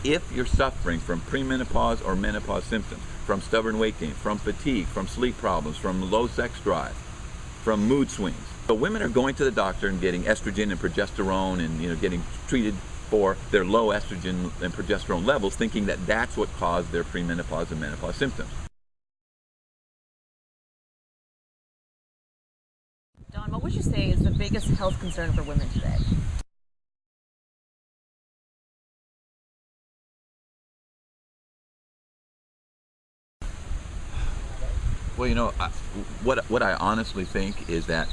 If you're suffering from premenopause or menopause symptoms, from stubborn weight gain, from fatigue, from sleep problems, from low sex drive, from mood swings. So women are going to the doctor and getting estrogen and progesterone and getting treated for their low estrogen and progesterone levels, thinking that that's what caused their premenopause and menopause symptoms. Don, what would you say is the biggest health concern for women today? Well, what I honestly think is that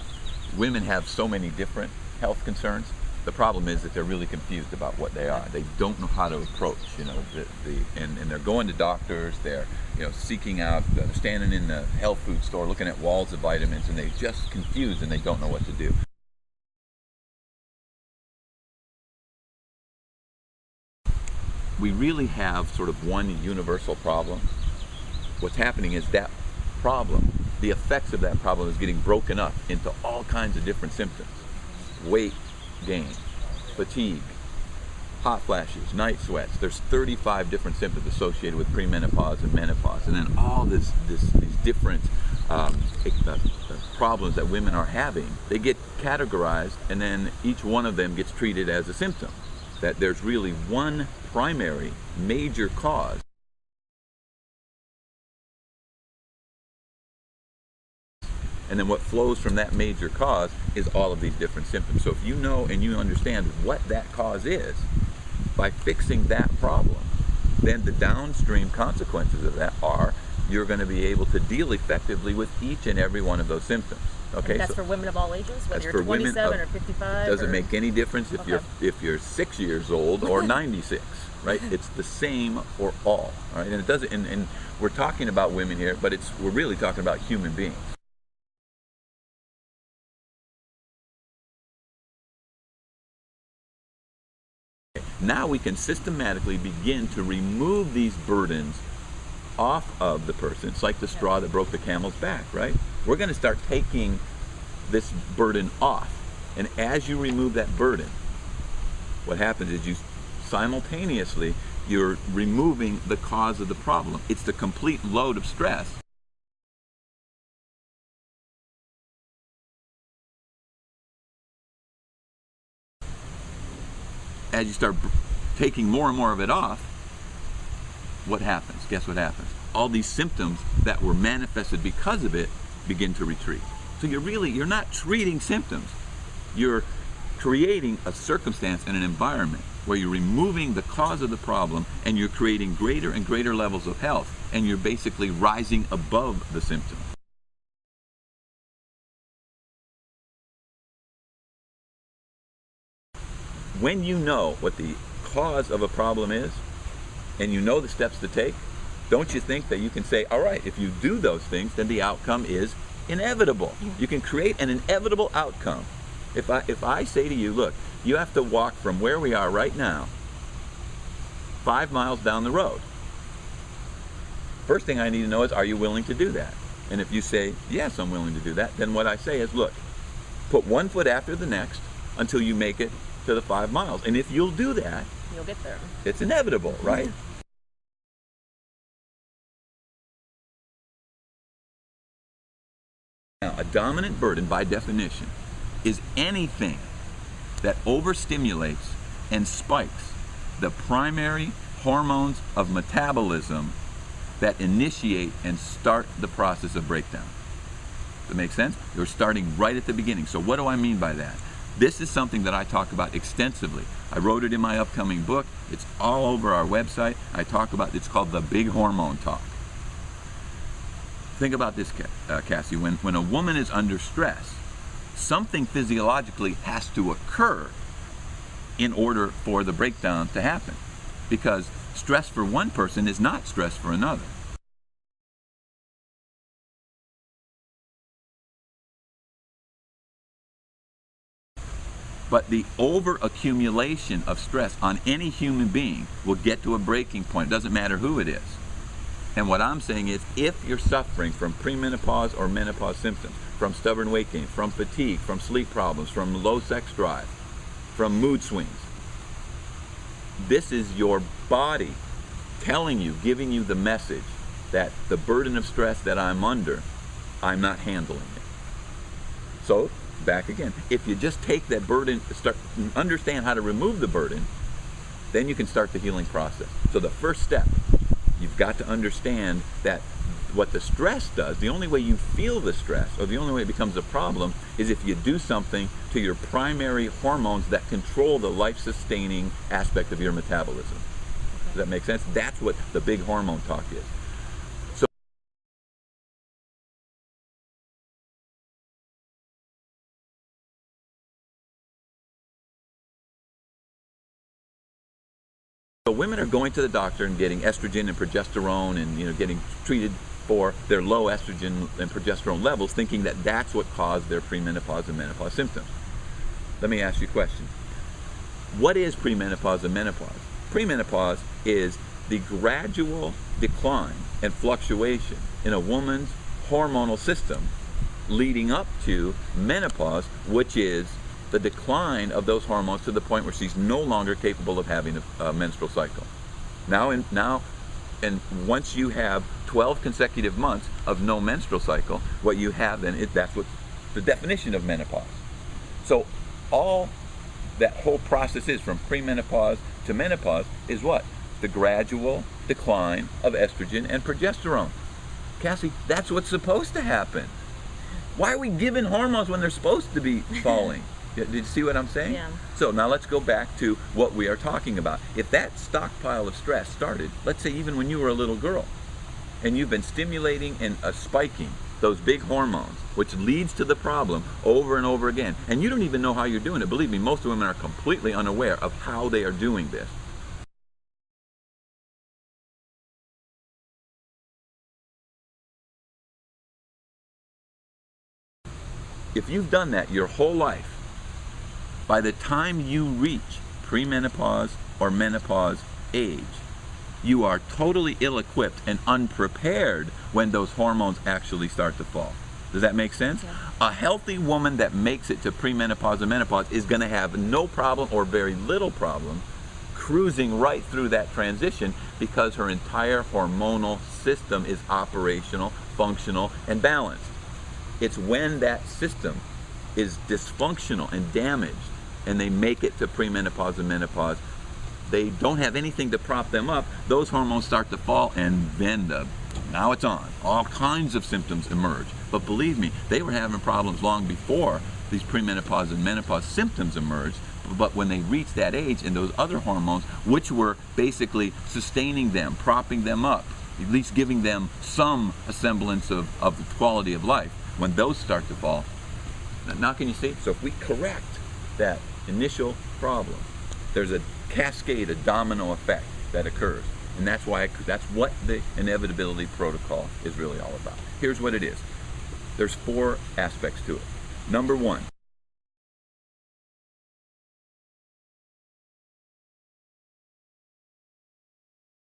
women have so many different health concerns. The problem is that they're really confused about what they are. They don't know how to approach, and they're going to doctors. They're, seeking out, standing in the health food store, looking at walls of vitamins, and they're just confused and they don't know what to do. We really have sort of one universal problem. What's happening is that problem, the effects of that problem is getting broken up into all kinds of different symptoms. Weight gain, fatigue, hot flashes, night sweats. There's 35 different symptoms associated with premenopause and menopause. And then all these different problems that women are having, they get categorized, and then each one of them gets treated as a symptom. That there's really one primary major cause. And then what flows from that major cause is all of these different symptoms. So if you know and you understand what that cause is, by fixing that problem, then the downstream consequences of that are you're going to be able to deal effectively with each and every one of those symptoms. Okay, and that's for women of all ages, whether you're 27 or 55. Doesn't make any difference if you're 6 years old or 96, right? It's the same for all right? And it doesn't. And we're talking about women here, but we're really talking about human beings. Now we can systematically begin to remove these burdens off of the person. It's like the straw that broke the camel's back, right? We're going to start taking this burden off. And as you remove that burden, what happens is simultaneously, you're removing the cause of the problem. It's the complete load of stress. As you start taking more and more of it off, what happens? Guess what happens? All these symptoms that were manifested because of it begin to retreat. So you're not treating symptoms. You're creating a circumstance and an environment where you're removing the cause of the problem, and you're creating greater and greater levels of health, and you're basically rising above the symptom. When you know what the cause of a problem is, and you know the steps to take, don't you think that you can say, all right, if you do those things, then the outcome is inevitable. You can create an inevitable outcome. If I say to you, look, you have to walk from where we are right now 5 miles down the road. First thing I need to know is, are you willing to do that? And if you say, yes, I'm willing to do that, then what I say is, look, put one foot after the next until you make it to the 5 miles. And if you'll do that, you'll get there. It's inevitable, right? Now, a dominant burden, by definition, is anything that overstimulates and spikes the primary hormones of metabolism that initiate and start the process of breakdown. Does that make sense? You're starting right at the beginning. So what do I mean by that? This is something that I talk about extensively. I wrote it in my upcoming book. It's all over our website. I talk about, it's called The Big Hormone Talk. Think about this, Cassie. When a woman is under stress, something physiologically has to occur in order for the breakdown to happen. Because stress for one person is not stress for another. But the over-accumulation of stress on any human being will get to a breaking point. It doesn't matter who it is. And what I'm saying is, if you're suffering from premenopause or menopause symptoms, from stubborn weight gain, from fatigue, from sleep problems, from low sex drive, from mood swings, This is your body telling you, giving you the message that the burden of stress that I'm under, I'm not handling it. So, back again, if you just take that burden, understand how to remove the burden, then you can start the healing process. So the first step, you've got to understand that what the stress does, the only way you feel the stress, or the only way it becomes a problem, is if you do something to your primary hormones that control the life-sustaining aspect of your metabolism. Does that make sense? That's what the big hormone talk is. So women are going to the doctor and getting estrogen and progesterone and getting treated for their low estrogen and progesterone levels, thinking that that's what caused their premenopause and menopause symptoms. Let me ask you a question. What is premenopause and menopause? Premenopause is the gradual decline and fluctuation in a woman's hormonal system leading up to menopause, which is the decline of those hormones to the point where she's no longer capable of having a menstrual cycle. And once you have 12 consecutive months of no menstrual cycle, what you have then that's what the definition of menopause. So all that whole process is from premenopause to menopause is what? The gradual decline of estrogen and progesterone. Cassie, that's what's supposed to happen. Why are we giving hormones when they're supposed to be falling? Did you see what I'm saying? Yeah. So now let's go back to what we are talking about. If that stockpile of stress started, let's say even when you were a little girl, and you've been stimulating and spiking those big hormones, which leads to the problem over and over again, and you don't even know how you're doing it. Believe me, most women are completely unaware of how they are doing this. If you've done that your whole life, by the time you reach premenopause or menopause age, you are totally ill-equipped and unprepared when those hormones actually start to fall. Does that make sense? Yeah. A healthy woman that makes it to premenopause and menopause is going to have no problem or very little problem cruising right through that transition because her entire hormonal system is operational, functional, and balanced. It's when that system is dysfunctional and damaged and they make it to premenopause and menopause, they don't have anything to prop them up, those hormones start to fall, and then now it's on. All kinds of symptoms emerge. But believe me, they were having problems long before these premenopause and menopause symptoms emerged. But when they reached that age and those other hormones, which were basically sustaining them, propping them up, at least giving them some semblance of the quality of life, when those start to fall, now can you see? So if we correct that initial problem, there's a cascade, a domino effect that occurs. And that's what the inevitability protocol is really all about. Here's what it is. There's 4 aspects to it. Number 1,